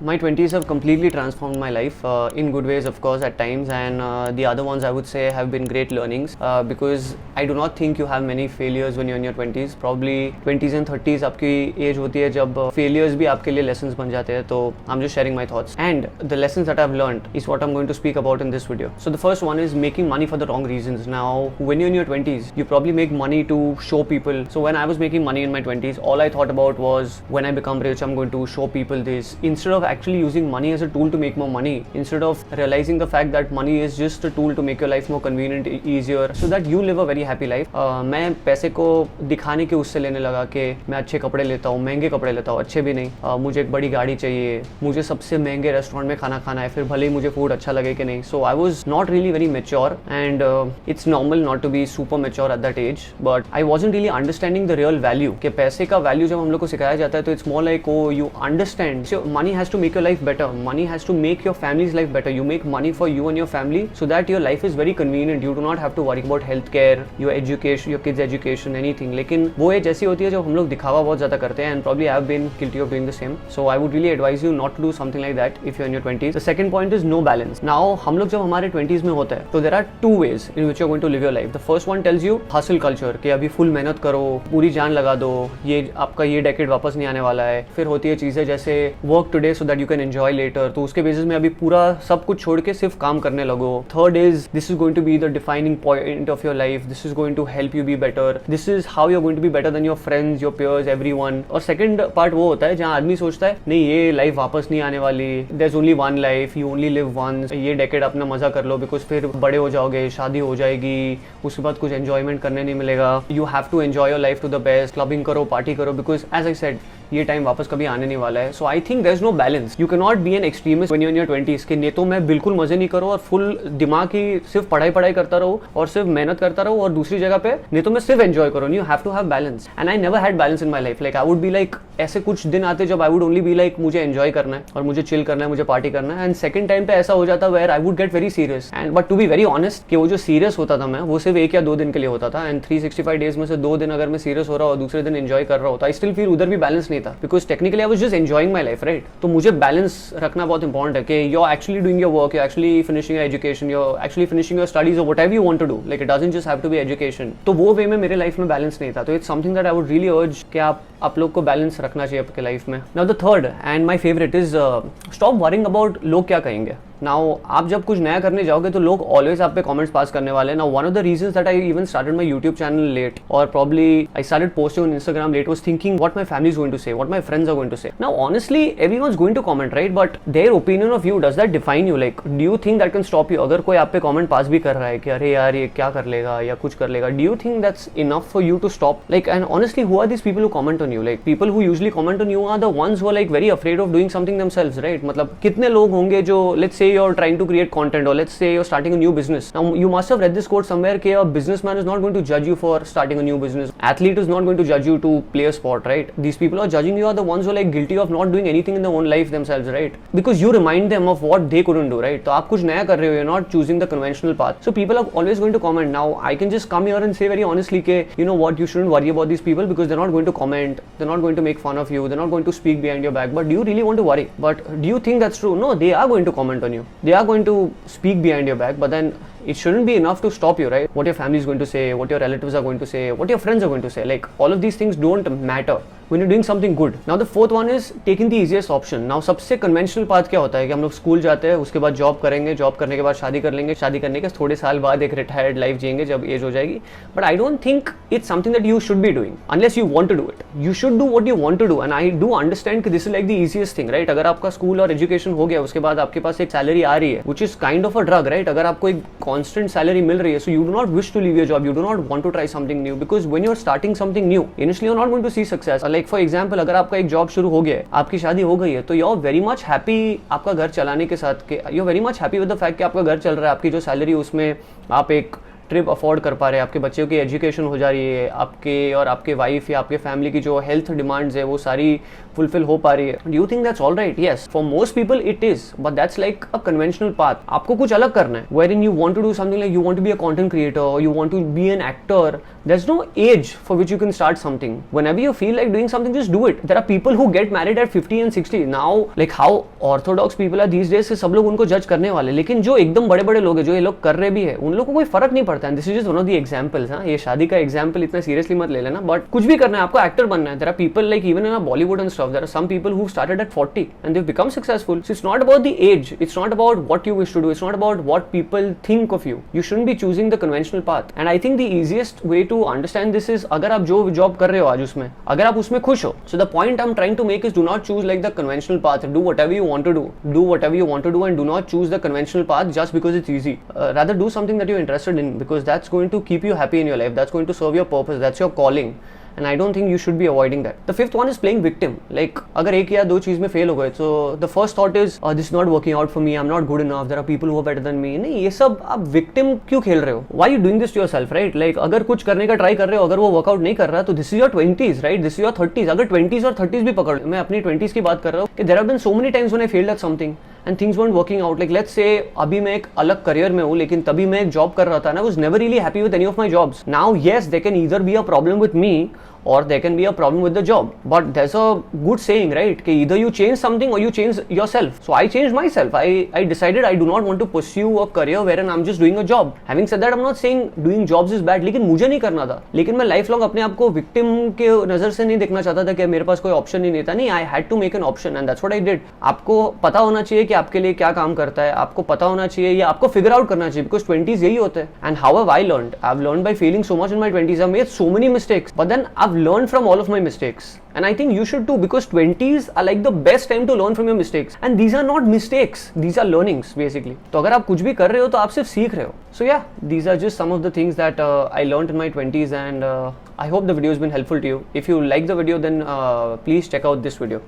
My 20s have completely transformed my life in good ways, of course, at times, and the other ones I would say have been great learnings because I do not think you have many failures when you're in your 20s. Probably 20s and 30s आपकी as होती है जब failures भी आपके लिए lessons बन जाते हैं. तो I'm just sharing my thoughts and the lessons that I've learned is what I'm going to speak about in this video. So the first one is making money for the wrong reasons. Now, when you're in your 20s, you probably make money to show people. So when I was making money in my 20s, all I thought about was when I become rich, I'm going to show people this. Instead of actually using money as a tool to make more money, instead of realizing the fact that money is just a tool to make your life more convenient, easier, so that you live a very happy life. मैं पैसे को दिखाने के उससे लेने लगा कि मैं अच्छे कपड़े लेता हूँ, महंगे कपड़े लेता हूँ, अच्छे भी नहीं, मुझे एक बड़ी गाड़ी चाहिए, मुझे सबसे महंगे रेस्टोरेंट में खाना खाना है, फिर भले ही मुझे फूड अच्छा लगे कि नहीं. So I was not really very mature and it's normal not to be super mature at that age, but I wasn't really understanding the real value. कि पैसे का वैल्यू जब हम लोग को सिखाया जाता है तो it's more like, oh, you understand. So money has to make your life better. Money has to make your family's life better. You make money for you and your family so that your life is very convenient. You do not have to worry about healthcare, your education, your kids' education, anything. लेकिन वो as ऐसी होती है जब हम लोग दिखावा बहुत ज़्यादा करते हैं and probably I have been guilty of doing the same. So I would really advise you not to do something like that if you're in your 20s. The second point is no balance. Now हम लोग जब हमारे 20s में होते हैं तो there are two ways in which you're going to live your life. The first one tells you hustle culture कि अभी फुल मेहनत करो, पूरी जान लगा दो, ये आपका ये डेकेड वापस नहीं आने वाला है. फिर होती है चीज़ें जैसे work today so that you can enjoy later, तो उसके बेसिस में अभी पूरा सब कुछ छोड़ के सिर्फ काम करने लगो. Third is this is going to be the defining point of your life. This is going to help you be better. This is how you are going to be better than your friends, your peers, everyone. और second part वो होता है जहाँ आदमी सोचता है नहीं ये लाइफ वापस नहीं आने वाली, there is only one life, you only live once, ये डेकेड अपना मजा कर लो बिकॉज फिर बड़े हो जाओगे, शादी हो जाएगी, उसके बाद कुछ एंजॉयमेंट करने नहीं मिलेगा. You have to enjoy your life to the best, clubbing करो, पार्टी करो, बिकॉज एज आई सेड ये टाइम वापस कभी आने नहीं वाला है. So I think there is no balance. You can not be an extremist when you in your 20s कि नहीं तो मैं बिल्कुल मजे नहीं करो और फुल दिमाग ही सिर्फ पढ़ाई करता रहो और सिर्फ मेहनत करता रहो, और दूसरी जगह पे नहीं तो मैं सिर्फ एंजॉय करो. You have to have balance and I never had balance in my life. Like I would be like ऐसे कुछ दिन आते जब I would only be like मुझे एंजॉय करना है और मुझे चिल करना है, मुझे पार्टी करना है. एंड सेकंड टाइम पे ऐसा हो जाता where I would get very serious. And but to be very honest कि वो जो सीरियस होता था मैं वो सिर्फ 1 या 2 दिन के लिए होता था. एंड 365 डेज में से 2 दिन अगर मैं सीरियस हो रहा और दूसरे दिन एंजॉय कर रहा होता, आई स्टिल फील उधर भी बैलेंस नहीं था because technically I was just enjoying my life, right? तो मुझे बैलेंस रखना बहुत इंपॉर्टेंट है कि you're actually doing your work, you're actually finishing your education, you're actually finishing your studies or whatever you want to do. Like it doesn't just have to be education. तो वो वे में मेरे life में balance नहीं था. तो it's something that I would really urge कि आप लोग को बैलेंस रखना चाहिए आपके लाइफ में. Now the third and my favorite is stop worrying about लोग क्या कहेंगे. नाउ आप जब कुछ नया करने जाओगे तो लोग ऑलवेज आप पे कमेंट्स पास करने वाले हैं. Now one of the reasons that I even started my YouTube channel late or probably I started posting on Instagram late was thinking what my family is going to say, what my friends are going to say. Now honestly everyone is going to comment, right? But their opinion of you, does that define you? Like do you think that can stop you? अगर कोई आप पे comment pass भी कर रहा है कि अरे यार ये क्या कर लेगा या कुछ कर लेगा, do you think that's enough for you to stop? Like and honestly who are this people who comment on you? Like people who usually comment on you are the ones who are like very afraid of doing something themselves, right? मतलब कितने लोग होंगे जो let's say you are trying to create content or let's say you're starting a new business. Now you must have read this quote somewhere कि a businessman is not going to judge you for starting a new business. Athlete is not going to judge you to play a sport, right? These people are judging you are the ones who are like guilty of not doing anything in their own life themselves, right? Because you remind them of what they couldn't do, right? तो आप कुछ नया कर रहे हो, you're not choosing the conventional path. So people are always going to comment. Now I can just come here and say very honestly कि you know what, you shouldn't worry about these people because they're not going to comment, they're not going to make fun of you, they're not going to speak behind your back. But do you really want to worry? But do you think that's true? No, they are going to comment on you. They are going to speak behind your back, but then it shouldn't be enough to stop you, right? What your family is going to say, what your relatives are going to say, what your friends are going to say, like all of these things don't matter when you're doing something good. Now the fourth one is taking the easiest option. Now सबसे conventional path क्या होता है कि हम लोग school जाते हैं, उसके बाद जॉब करेंगे, जॉब करने के बाद शादी कर लेंगे, शादी करने के थोड़े साल बाद एक रिटायर्ड लाइफ जिएंगे जब एज हो जाएगी. But I don't think it's something that you should be doing unless you want to do it. You should do what you want to do and I do understand कि this is like the easiest thing, right? अगर आपका school और education हो गया, उसके बाद आपके पास एक सैलरी आ रही है which is kind of a drug, right? अगर आपको एक कांस्टेंट सैलरी मिल रही है, so you do not wish to leave your job, you do not want to try something new because when you are starting something new initially you are not going to see success. Like for example अगर आपका एक job शुरू हो गया है, आपकी शादी हो गई है, तो you are very much happy आपका घर चलाने के साथ, you are very much happy with the fact कि आपका घर चल रहा है, आपकी जो सैलरी उसमें आप एक ट्रिप अफोर्ड कर पा रहे हैं, आपके बच्चों की एजुकेशन हो जा रही है, आपके और आपके वाइफ या आपके फैमिली की जो हेल्थ डिमांड्स है वो सारी फुलफिल हो पा रही है, do you think that's all right? Yes, for most people it is, but that's like a conventional path. आपको कुछ अलग करना है, wherein you want to do something like you want to be a content creator or you want to be an actor. There's no age for which you can start something. Whenever you feel like doing something, just do it. There are people who get married at 50 and 60. Now, like how orthodox people are these days, सब लोग उनको जज करने वाले, लेकिन जो एकदम बड़े बड़े लोग हैं, जो ये लोग कर रहे भी है, उन लोगों को कोई फर्क नहीं पड़ता है. This is just one of the examples. हाँ, ये शादी का एग्जांपल इतना सीरियसली मत ले लेना, बट कुछ भी करना है, आपको एक्टर बनना है. There are people like even in Bollywood and stuff, there are some people who started at 40 and they've become successful. So it's not about the age, it's not about what you wish to do, it's not about what people think of you. You shouldn't be choosing the conventional path. And I think the easiest way to understand this is, अगर आप जो job कर रहे हो आज उसमें अगर आप उसमें खुश हो, so the point I'm trying to make is do not choose like the conventional path. Do whatever you want to do whatever you want to do, and do not choose the conventional path just because it's easy. Rather do something that you're interested in, because that's going to keep you happy in your life, that's going to serve your purpose, that's your calling. And I don't think you should be avoiding that. The fifth one is playing victim. Like अगर एक या दो चीज में fail हो गए, so the first thought is this is not working out for me, I'm not good enough, there are people who are better than me. नहीं, ये सब आप victim क्यों खेल रहे हो? Why are you doing this to yourself, right? Like अगर कुछ करने का ट्राई कर रहे हो, अगर वो वर्कआउट नहीं कर रहा, तो this is your 20s, right? This is your 30s. अगर 20s और 30s भी पकड़, मैं अपनी 20s की बात कर रहा हूँ कि there have been so many times when I failed at something and things weren't working out. Like let's say अभी मैं एक अलग करियर में हूँ, लेकिन तभी मैं एक जॉब कर रहा था, and I was never really happy with any of my jobs. Now yes, there can either be a problem with me or there can be a problem with the job, but there's a good saying, right, कि either you change something or you change yourself. So I changed myself. I decided I do not want to pursue a career wherein I'm just doing a job. Having said that, I'm not saying doing jobs is bad, लेकिन मुझे नहीं करना था. लेकिन मैं life long अपने आप को विक्टिम के नजर से नहीं देखना चाहता था कि मेरे पास कोई ऑप्शन ही नहीं था. नहीं, I had to make an option and that's what I did. आपको पता होना चाहिए कि आपके लिए क्या काम करता है, आपको पता होना चाहिए या आपको फिगर आउट करना चाहिए, because 20s यही होते हैं. And how have I learned? I've learned by failing so much in my 20s. I've made so many mistakes, but then I've learned from all of my mistakes, and I think you should too, because 20s are like the best time to learn from your mistakes, and these are not mistakes, these are learnings basically. तो अगर आप कुछ भी कर रहे हो तो आप सिर्फ सीख रहे हो. So yeah, these are just some of the things that I learned in my 20s, and I hope the video has been helpful to you. If you like the video, then please check out this video.